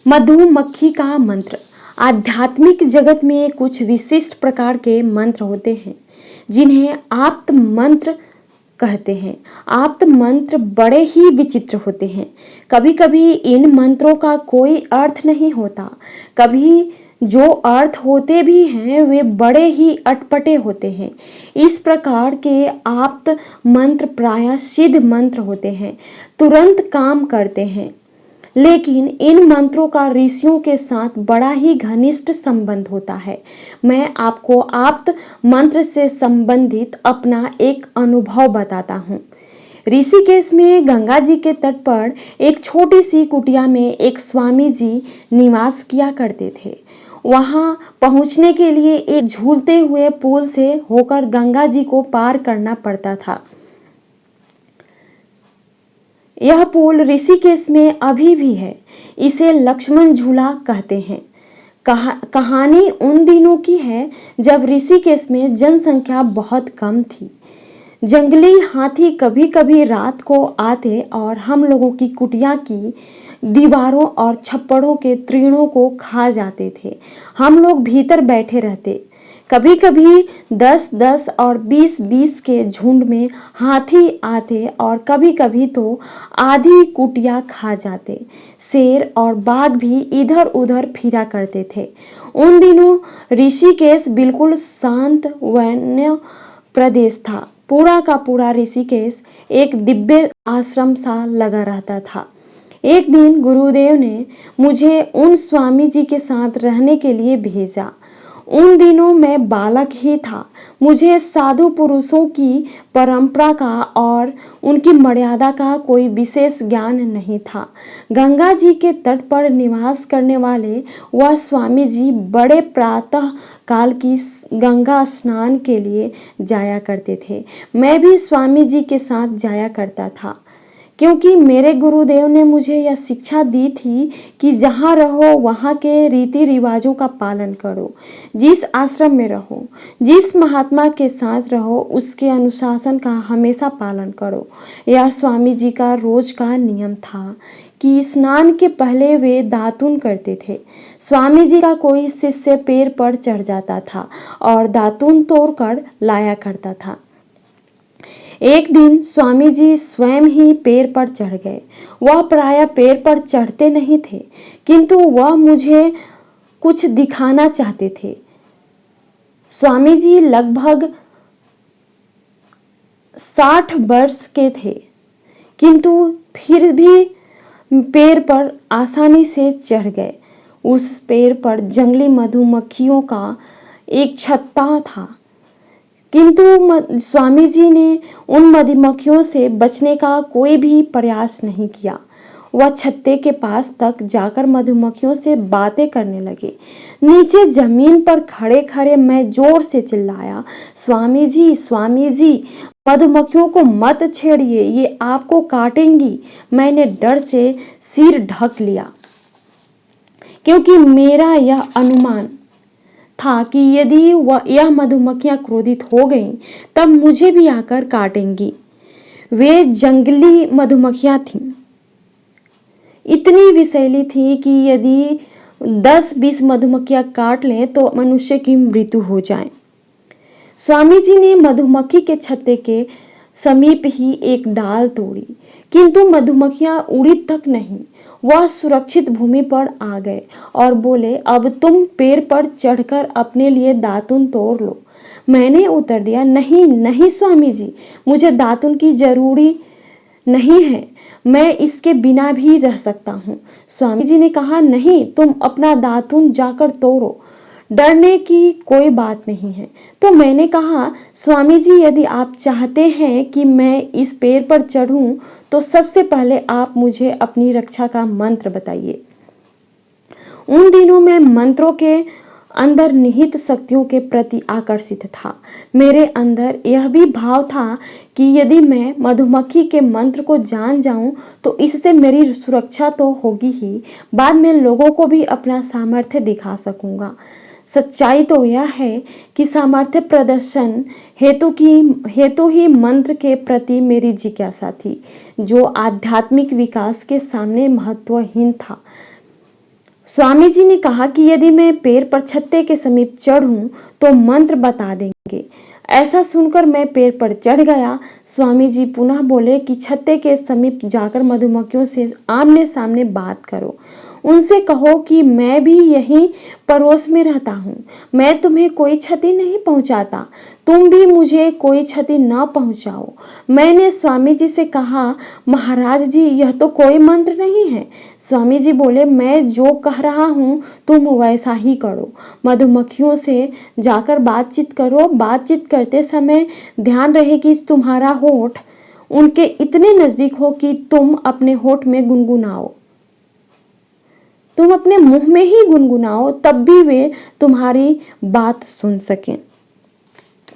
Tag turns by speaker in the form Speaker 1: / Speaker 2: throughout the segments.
Speaker 1: मधुमक्खी का मंत्र। आध्यात्मिक जगत में कुछ विशिष्ट प्रकार के मंत्र होते हैं जिन्हें आप्त मंत्र कहते हैं। आप्त मंत्र बड़े ही विचित्र होते हैं। कभी कभी इन मंत्रों का कोई अर्थ नहीं होता, कभी जो अर्थ होते भी हैं वे बड़े ही अटपटे होते हैं। इस प्रकार के आप्त मंत्र प्रायः सिद्ध मंत्र होते हैं, तुरंत काम करते हैं। लेकिन इन मंत्रों का ऋषियों के साथ बड़ा ही घनिष्ठ संबंध होता है। मैं आपको आप्त मंत्र से संबंधित अपना एक अनुभव बताता हूँ। ऋषिकेश में गंगा जी के तट पर एक छोटी सी कुटिया में एक स्वामी जी निवास किया करते थे। वहाँ पहुँचने के लिए एक झूलते हुए पुल से होकर गंगा जी को पार करना पड़ता था। यह पुल ऋषिकेश में अभी भी है। इसे लक्ष्मण झूला कहते हैं। कहानी उन दिनों की है जब ऋषिकेश में जनसंख्या बहुत कम थी। जंगली हाथी कभी कभी रात को आते और हम लोगों की कुटिया की दीवारों और छप्पड़ों के तृणों को खा जाते थे। हम लोग भीतर बैठे रहते। कभी कभी 10-10 और 20-20 के झुंड में हाथी आते और कभी कभी तो आधी कुटिया खा जाते। शेर और बाघ भी इधर उधर फिरा करते थे। उन दिनों ऋषिकेश बिल्कुल शांत वन्य प्रदेश था। पूरा का पूरा ऋषिकेश एक दिव्य आश्रम सा लगा रहता था। एक दिन गुरुदेव ने मुझे उन स्वामी जी के साथ रहने के लिए भेजा। उन दिनों मैं बालक ही था। मुझे साधु पुरुषों की परंपरा का और उनकी मर्यादा का कोई विशेष ज्ञान नहीं था। गंगा जी के तट पर निवास करने वाले वह स्वामी जी बड़े प्रातः काल की गंगा स्नान के लिए जाया करते थे। मैं भी स्वामी जी के साथ जाया करता था, क्योंकि मेरे गुरुदेव ने मुझे यह शिक्षा दी थी कि जहाँ रहो वहाँ के रीति रिवाजों का पालन करो। जिस आश्रम में रहो, जिस महात्मा के साथ रहो, उसके अनुशासन का हमेशा पालन करो। यह स्वामी जी का रोज का नियम था कि स्नान के पहले वे दातुन करते थे। स्वामी जी का कोई शिष्य पैर पर चढ़ जाता था और दातुन तोड़कर लाया करता था। एक दिन स्वामी जी स्वयं ही पैर पर चढ़ गए। वह प्रायः पैर पर चढ़ते नहीं थे, किंतु वह मुझे कुछ दिखाना चाहते थे। स्वामी जी लगभग 60 वर्ष के थे, किंतु फिर भी पैर पर आसानी से चढ़ गए। उस पैर पर जंगली मधुमक्खियों का एक छत्ता था, किंतु स्वामी जी ने उन मधुमक्खियों से बचने का कोई भी प्रयास नहीं किया। वह छत्ते के पास तक जाकर मधुमक्खियों से बातें करने लगे। नीचे जमीन पर खड़े खड़े मैं जोर से चिल्लाया, स्वामी जी, मधुमक्खियों को मत छेड़िए, ये आपको काटेंगी। मैंने डर से सिर ढक लिया, क्योंकि मेरा यह अनुमान था कि यदि यह मधुमक्खियां क्रोधित हो गईं तब मुझे भी आकर काटेंगी। वे जंगली मधुमक्खियां थीं, इतनी विषैली थी कि यदि 10-20 मधुमक्खियां काट लें तो मनुष्य की मृत्यु हो जाए। स्वामी जी ने मधुमक्खी के छत्ते के समीप ही एक डाल तोड़ी, किंतु मधुमक्खियां उड़ी तक नहीं। वह सुरक्षित भूमि पर आ गए और बोले, अब तुम पेड़ पर चढ़कर अपने लिए दातुन तोड़ लो। मैंने उत्तर दिया, नहीं स्वामी जी, मुझे दातुन की जरूरी नहीं है, मैं इसके बिना भी रह सकता हूँ। स्वामी जी ने कहा, नहीं, तुम अपना दातुन जाकर तोड़ो, डरने की कोई बात नहीं है। तो मैंने कहा, स्वामी जी, यदि आप चाहते हैं कि मैं इस पेड़ पर चढ़ूं तो सबसे पहले आप मुझे अपनी रक्षा का मंत्र बताइए। उन दिनों मैं मंत्रों के अंदर निहित शक्तियों के प्रति आकर्षित था। मेरे अंदर यह भी भाव था कि यदि मैं मधुमक्खी के मंत्र को जान जाऊं तो इससे मेरी सुरक्षा तो होगी ही, बाद में लोगों को भी अपना सामर्थ्य दिखा सकूंगा। सच्चाई तो यह है कि सामर्थ्य प्रदर्शन हेतु ही मंत्र के प्रति मेरी जिज्ञासा थी, जो आध्यात्मिक विकास के सामने महत्वहीन था। स्वामी जी ने कहा कि यदि मैं पेड़ पर छत्ते के समीप चढ़ूं तो मंत्र बता देंगे। ऐसा सुनकर मैं पेड़ पर चढ़ गया। स्वामी जी पुनः बोले कि छत्ते के समीप जाकर मधुमक्खियों से आमने सामने बात करो। उनसे कहो कि मैं भी यहीं पड़ोस में रहता हूँ, मैं तुम्हें कोई क्षति नहीं पहुँचाता, तुम भी मुझे कोई क्षति न पहुँचाओ। मैंने स्वामी जी से कहा, महाराज जी यह तो कोई मंत्र नहीं है। स्वामी जी बोले, मैं जो कह रहा हूँ तुम वैसा ही करो। मधुमक्खियों से जाकर बातचीत करो। बातचीत करते समय ध्यान रहे कि तुम्हारा होठ उनके इतने नज़दीक हो कि तुम अपने होठ में गुनगुनाओ, तुम अपने मुंह में ही गुनगुनाओ, तब भी वे तुम्हारी बात सुन सकें।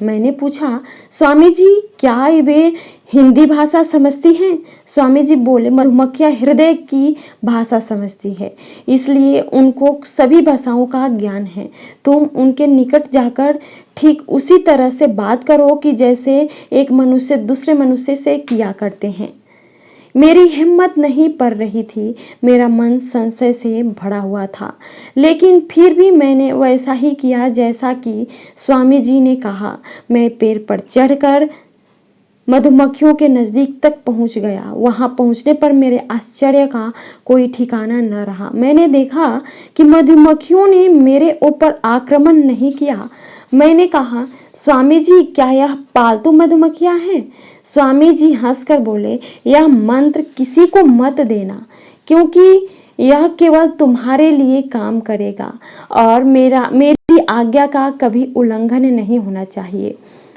Speaker 1: मैंने पूछा, स्वामी जी क्या वे हिंदी भाषा समझती हैं? स्वामी जी बोले, मधुमक्खियाँ हृदय की भाषा समझती है, इसलिए उनको सभी भाषाओं का ज्ञान है। तुम उनके निकट जाकर ठीक उसी तरह से बात करो कि जैसे एक मनुष्य दूसरे मनुष्य से किया करते हैं। मेरी हिम्मत नहीं पड़ रही थी, मेरा मन संशय से भरा हुआ था, लेकिन फिर भी मैंने वैसा ही किया जैसा कि स्वामी जी ने कहा। मैं पेड़ पर चढ़कर मधुमक्खियों के नज़दीक तक पहुंच गया। वहां पहुंचने पर मेरे आश्चर्य का कोई ठिकाना न रहा। मैंने देखा कि मधुमक्खियों ने मेरे ऊपर आक्रमण नहीं किया। मैंने कहा, स्वामी जी क्या यह पालतू मधुमक्खियां हैं? स्वामी जी हंसकर बोले, यह मंत्र किसी को मत देना, क्योंकि यह केवल तुम्हारे लिए काम करेगा और मेरी आज्ञा का कभी उल्लंघन नहीं होना चाहिए।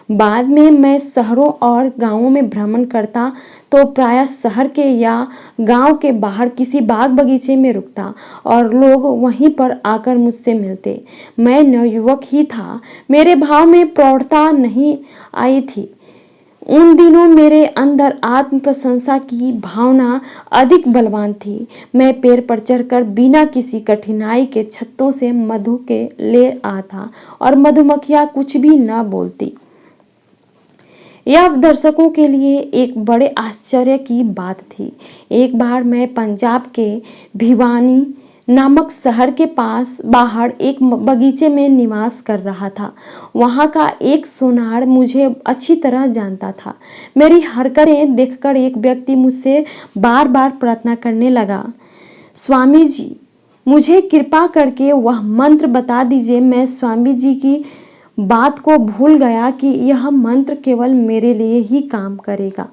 Speaker 1: बाद में मैं शहरों और गांवों में भ्रमण करता तो प्रायः शहर के या गांव के बाहर किसी बाग बगीचे में रुकता और लोग वहीं पर आकर मुझसे मिलते। मैं नवयुवक ही था, मेरे भाव में प्रौढ़ता नहीं आई थी। उन दिनों मेरे अंदर आत्म प्रशंसा की भावना अधिक बलवान थी। मैं पेड़ पर चढ़कर बिना किसी कठिनाई के छत्तों से मधु के ले आता और मधुमक्खियां कुछ भी न बोलती। यह दर्शकों के लिए एक बड़े आश्चर्य की बात थी। एक बार मैं पंजाब के भिवानी नामक शहर के पास बाहर एक बगीचे में निवास कर रहा था। वहाँ का एक सोनार मुझे अच्छी तरह जानता था। मेरी हरकतें देखकर एक व्यक्ति मुझसे बार बार प्रार्थना करने लगा, स्वामी जी मुझे कृपा करके वह मंत्र बता दीजिए। मैं स्वामी जी की बात को भूल गया कि यह मंत्र केवल मेरे लिए ही काम करेगा।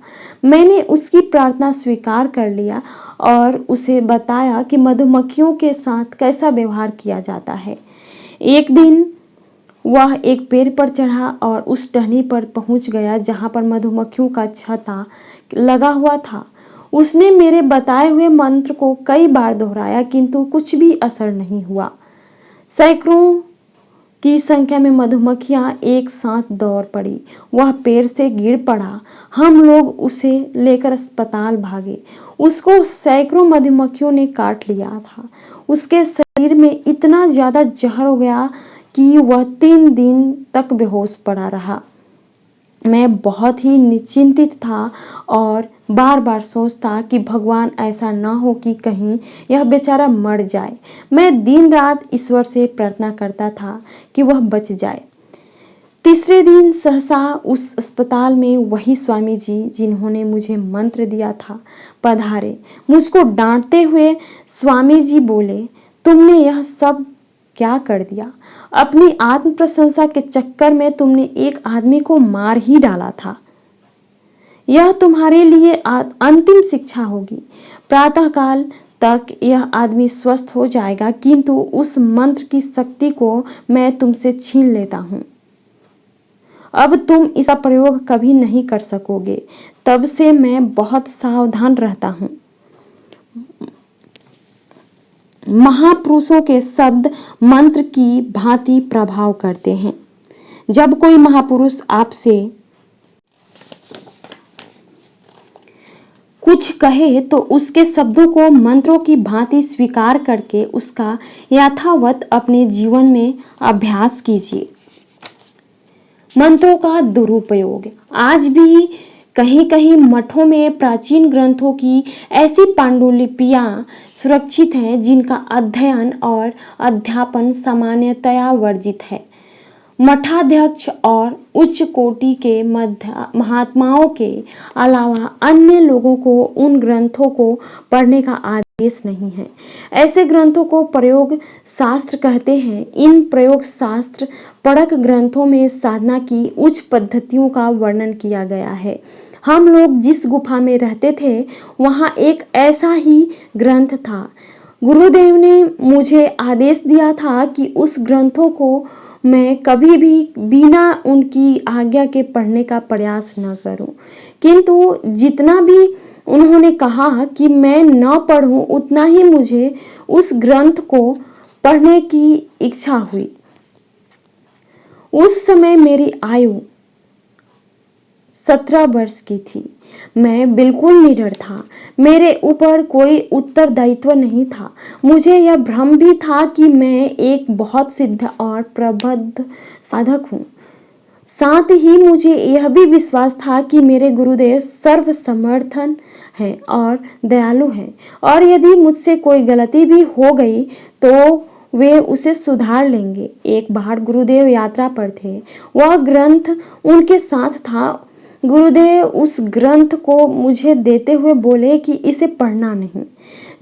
Speaker 1: मैंने उसकी प्रार्थना स्वीकार कर लिया और उसे बताया कि मधुमक्खियों के साथ कैसा व्यवहार किया जाता है। एक दिन वह एक पेड़ पर चढ़ा और उस टहनी पर पहुंच गया जहां पर मधुमक्खियों का छत्ता लगा हुआ था। उसने मेरे बताए हुए मंत्र को कई बार दोहराया, किंतु कुछ भी असर नहीं हुआ। सैकड़ों की संख्या में मधुमक्खियां एक साथ दौड़ पड़ी। वह पेड़ से गिर पड़ा। हम लोग उसे लेकर अस्पताल भागे। उसको सैकड़ों मधुमक्खियों ने काट लिया था। उसके शरीर में इतना ज़्यादा जहर हो गया कि वह 3 दिन तक बेहोश पड़ा रहा। मैं बहुत ही निश्चिंतित था और बार बार सोचता कि भगवान ऐसा ना हो कि कहीं यह बेचारा मर जाए। मैं दिन रात ईश्वर से प्रार्थना करता था कि वह बच जाए। तीसरे दिन सहसा उस अस्पताल में वही स्वामी जी जिन्होंने मुझे मंत्र दिया था पधारे। मुझको डांटते हुए स्वामी जी बोले, तुमने यह सब क्या कर दिया? अपनी आत्म प्रशंसा के चक्कर में तुमने एक आदमी को मार ही डाला था। यह तुम्हारे लिए अंतिम शिक्षा होगी। प्रातःकाल तक यह आदमी स्वस्थ हो जाएगा, किंतु उस मंत्र की शक्ति को मैं तुमसे छीन लेता हूँ। अब तुम इसका प्रयोग कभी नहीं कर सकोगे। तब से मैं बहुत सावधान रहता हूँ। महापुरुषों के शब्द मंत्र की भांति प्रभाव करते हैं। जब कोई महापुरुष आपसे कुछ कहे तो उसके शब्दों को मंत्रों की भांति स्वीकार करके उसका यथावत अपने जीवन में अभ्यास कीजिए। मंत्रों का दुरुपयोग। आज भी कहीं कहीं मठों में प्राचीन ग्रंथों की ऐसी पांडुलिपियां सुरक्षित हैं जिनका अध्ययन और अध्यापन सामान्यतया वर्जित है। मठाध्यक्ष और उच्च कोटि के महात्माओं के अलावा अन्य लोगों को उन ग्रंथों को पढ़ने का आदेश नहीं है। ऐसे ग्रंथों को प्रयोग शास्त्र कहते हैं। इन प्रयोग शास्त्र पढ़क ग्रंथों में साधना की उच्च पद्धतियों का वर्णन किया गया है। हम लोग जिस गुफा में रहते थे वहाँ एक ऐसा ही ग्रंथ था। गुरुदेव ने मुझे आदेश दिया था कि उस ग्रंथों को मैं कभी भी बिना उनकी आज्ञा के पढ़ने का प्रयास न करूं, किंतु जितना भी उन्होंने कहा कि मैं न पढ़ूं उतना ही मुझे उस ग्रंथ को पढ़ने की इच्छा हुई। उस समय मेरी आयु 17 वर्ष की थी। मैं बिल्कुल निडर था। मेरे ऊपर कोई उत्तरदायित्व नहीं था। मुझे यह भ्रम भी था कि मैं एक बहुत सिद्ध और प्रबुद्ध साधक हूँ। साथ ही मुझे यह भी विश्वास था कि मेरे गुरुदेव सर्वसमर्थन हैं और दयालु हैं, और यदि मुझसे कोई गलती भी हो गई तो वे उसे सुधार लेंगे। एक बार गुरुदेव यात्रा पर थे। वह ग्रंथ उनके साथ था। गुरुदेव उस ग्रंथ को मुझे देते हुए बोले कि इसे पढ़ना नहीं।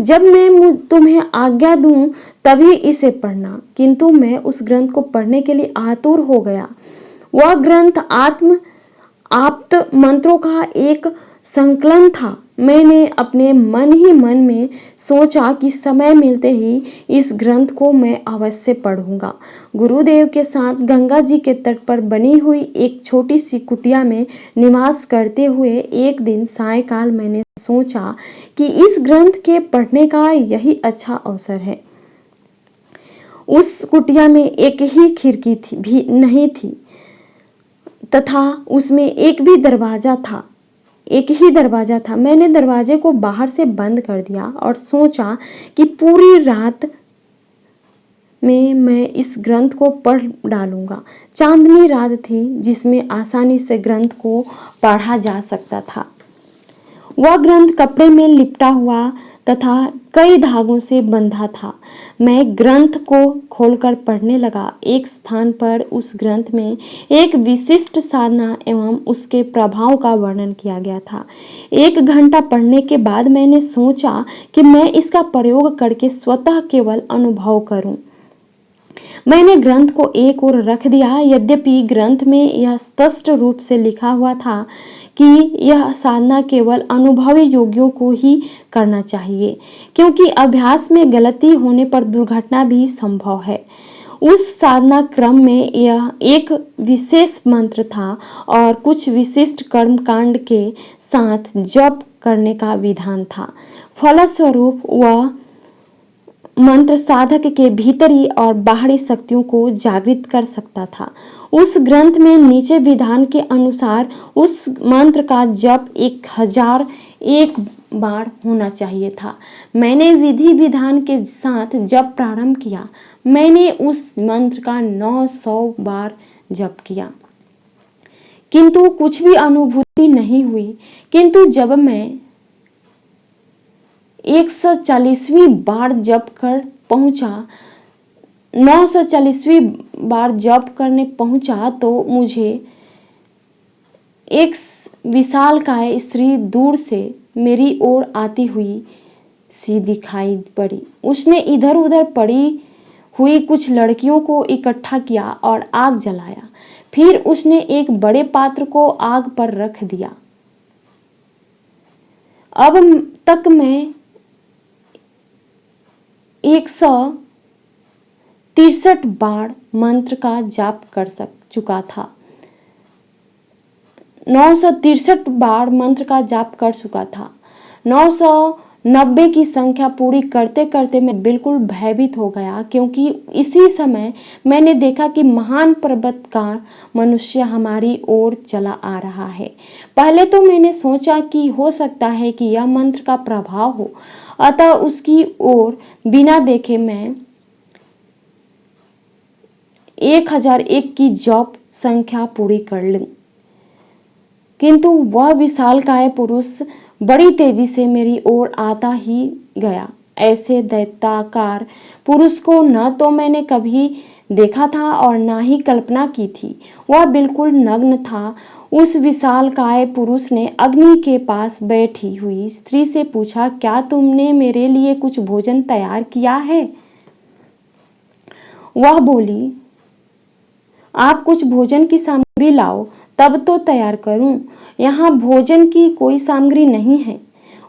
Speaker 1: जब मैं तुम्हें आज्ञा दूं तभी इसे पढ़ना। किंतु मैं उस ग्रंथ को पढ़ने के लिए आतुर हो गया। वह ग्रंथ आप्त मंत्रों का एक संकलन था। मैंने अपने मन ही मन में सोचा कि समय मिलते ही इस ग्रंथ को मैं अवश्य पढ़ूंगा। गुरुदेव के साथ गंगा जी के तट पर बनी हुई एक छोटी सी कुटिया में निवास करते हुए एक दिन सायंकाल मैंने सोचा कि इस ग्रंथ के पढ़ने का यही अच्छा अवसर है। उस कुटिया में एक ही खिड़की भी नहीं थी तथा उसमें एक ही दरवाजा था। मैंने दरवाजे को बाहर से बंद कर दिया और सोचा कि पूरी रात में मैं इस ग्रंथ को पढ़ डालूंगा। चांदनी रात थी जिसमें आसानी से ग्रंथ को पढ़ा जा सकता था। वह ग्रंथ कपड़े में लिपटा हुआ तथा कई धागों से बंधा था। मैं ग्रंथ को खोलकर पढ़ने लगा। एक स्थान पर उस ग्रंथ में एक विशिष्ट साधना एवं उसके प्रभाव का वर्णन किया गया था। 1 घंटा पढ़ने के बाद मैंने सोचा कि मैं इसका प्रयोग करके स्वतः केवल अनुभव करूं। मैंने ग्रंथ को एक ओर रख दिया। यद्यपि ग्रंथ में यह स्पष्ट रूप से लिखा हुआ था कि यह साधना केवल अनुभवी योगियों को ही करना चाहिए, क्योंकि अभ्यास में गलती होने पर दुर्घटना भी संभव है। उस साधना क्रम में यह एक विशेष मंत्र था और कुछ विशिष्ट कर्मकांड के साथ जप करने का विधान था। फलस्वरूप वह मंत्र साधक के भीतरी और बाहरी शक्तियों को जागृत कर सकता था। उस ग्रंथ में नीचे विधान के अनुसार उस मंत्र का जप 1001 बार होना चाहिए था। मैंने विधि विधान के साथ जप प्रारंभ किया। मैंने उस मंत्र का 900 बार जप किया, किंतु कुछ भी अनुभूति नहीं हुई। किंतु जब मैं 140वीं बार जप कर पहुंचा 940वीं बार जप करने पहुंचा तो मुझे एक विशालकाय स्त्री दूर से मेरी ओर आती हुई सी दिखाई पड़ी। उसने इधर उधर पड़ी हुई कुछ लड़कियों को इकट्ठा किया और आग जलाया। फिर उसने एक बड़े पात्र को आग पर रख दिया। अब तक मैं 163 बार मंत्र का जाप कर चुका था। 963 बार मंत्र का जाप कर चुका था। 990 की संख्या पूरी करते करते मैं बिल्कुल भयभीत हो गया, क्योंकि इसी समय मैंने देखा कि महान पर्वतकार मनुष्य हमारी ओर चला आ रहा है। पहले तो मैंने सोचा कि हो सकता है कि यह मंत्र का प्रभाव हो, अतः उसकी ओर बिना देखे मैं 1001 की जप संख्या पूरी कर ली। किंतु वह विशालकाय पुरुष बड़ी तेजी से मेरी ओर आता ही गया। ऐसे दैत्याकार पुरुष को न तो मैंने कभी देखा था और न ही कल्पना की थी। वह बिल्कुल नग्न था। उस विशालकाय पुरुष ने अग्नि के पास बैठी हुई स्त्री से पूछा, क्या तुमने मेरे लिए कुछ भोजन तैयार किया है? वह बोली, आप कुछ भोजन की सामग्री लाओ, तब तो तैयार करूं। यहाँ भोजन की कोई सामग्री नहीं है।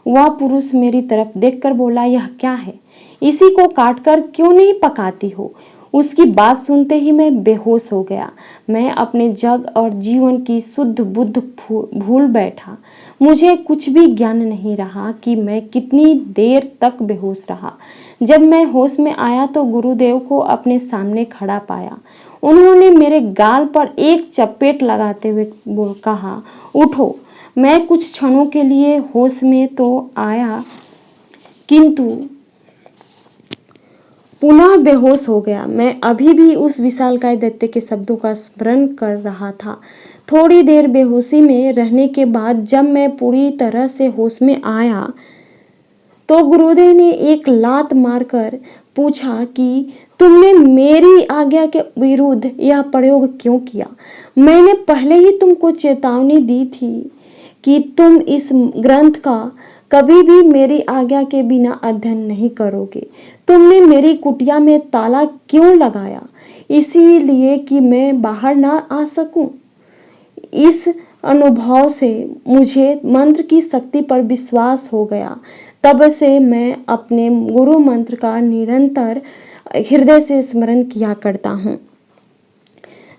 Speaker 1: वह पुरुष मेरी तरफ देखकर बोला, यह क्या है? इसी को काटकर क्यों नहीं पकाती हो? उसकी बात सुनते ही मैं बेहोश हो गया। मैं अपने जग और जीवन की शुद्ध बुद्ध भूल बैठा। मुझे कुछ भी ज्ञान नहीं रहा कि मैं कितनी देर तक बेहोश रहा। जब मैं होश में आया तो गुरुदेव को अपने सामने खड़ा पाया। उन्होंने मेरे गाल पर एक चपेट लगाते हुए कहा, उठो। मैं कुछ क्षणों के लिए होश में तो आया, किंतु पुनः बेहोश हो गया। मैं अभी भी उस विशालकाय दैत्य के शब्दों का स्मरण कर रहा था। थोड़ी देर बेहोशी में रहने के बाद जब मैं पूरी तरह से होश में आया तो गुरुदेव ने एक लात मारकर पूछा कि तुमने मेरी आज्ञा के विरुद्ध यह प्रयोग क्यों किया? मैंने पहले ही तुमको चेतावनी दी थी कि तुम इस ग्रंथ का कभी भी मेरी आज्ञा के बिना अध्ययन नहीं करोगे। तुमने मेरी कुटिया में ताला क्यों लगाया? इसीलिए कि मैं बाहर ना आ सकूं। इस अनुभव से मुझे मंत्र की शक्ति पर विश्वास हो गया। तब से मैं अपने गुरु मंत्र का निरंतर हृदय से स्मरण किया करता हूँ।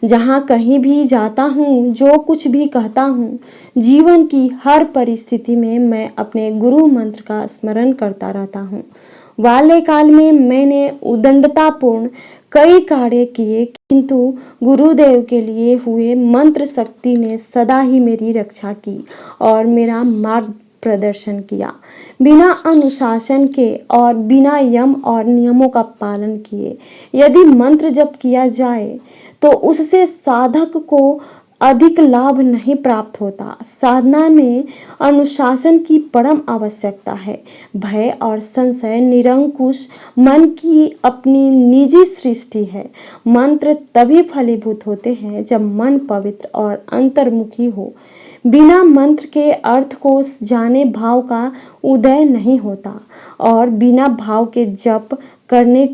Speaker 1: जहाँ कहीं भी जाता हूँ, जो कुछ भी कहता हूँ, जीवन की हर परिस्थिति में मैं अपने गुरु मंत्र का स्मरण करता रहता हूँ। बाल्यकाल में मैंने उद्दंडतापूर्ण कई कार्य किए, किंतु गुरुदेव के लिए हुए मंत्र शक्ति ने सदा ही मेरी रक्षा की और मेरा मार्ग प्रदर्शन किया। बिना अनुशासन के और बिना यम और नियमों का पालन किए यदि मंत्र जप किया जाए तो उससे साधक को अधिक लाभ नहीं प्राप्त होता। साधना में अनुशासन की परम आवश्यकता है। भय और संशय निरंकुश मन की अपनी निजी सृष्टि है। मंत्र तभी फलीभूत होते हैं जब मन पवित्र और अंतर्मुखी हो। बिना मंत्र के अर्थ को जाने भाव का उदय नहीं होता और बिना भाव के जप करने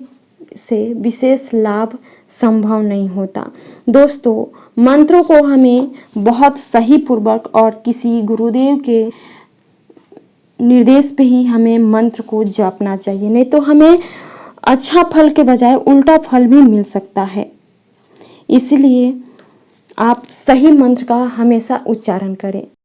Speaker 1: से विशेष लाभ संभव नहीं होता। दोस्तों, मंत्रों को हमें बहुत सही पूर्वक और किसी गुरुदेव के निर्देश पे ही हमें मंत्र को जपना चाहिए, नहीं तो हमें अच्छा फल के बजाय उल्टा फल भी मिल सकता है। इसलिए आप सही मंत्र का हमेशा उच्चारण करें।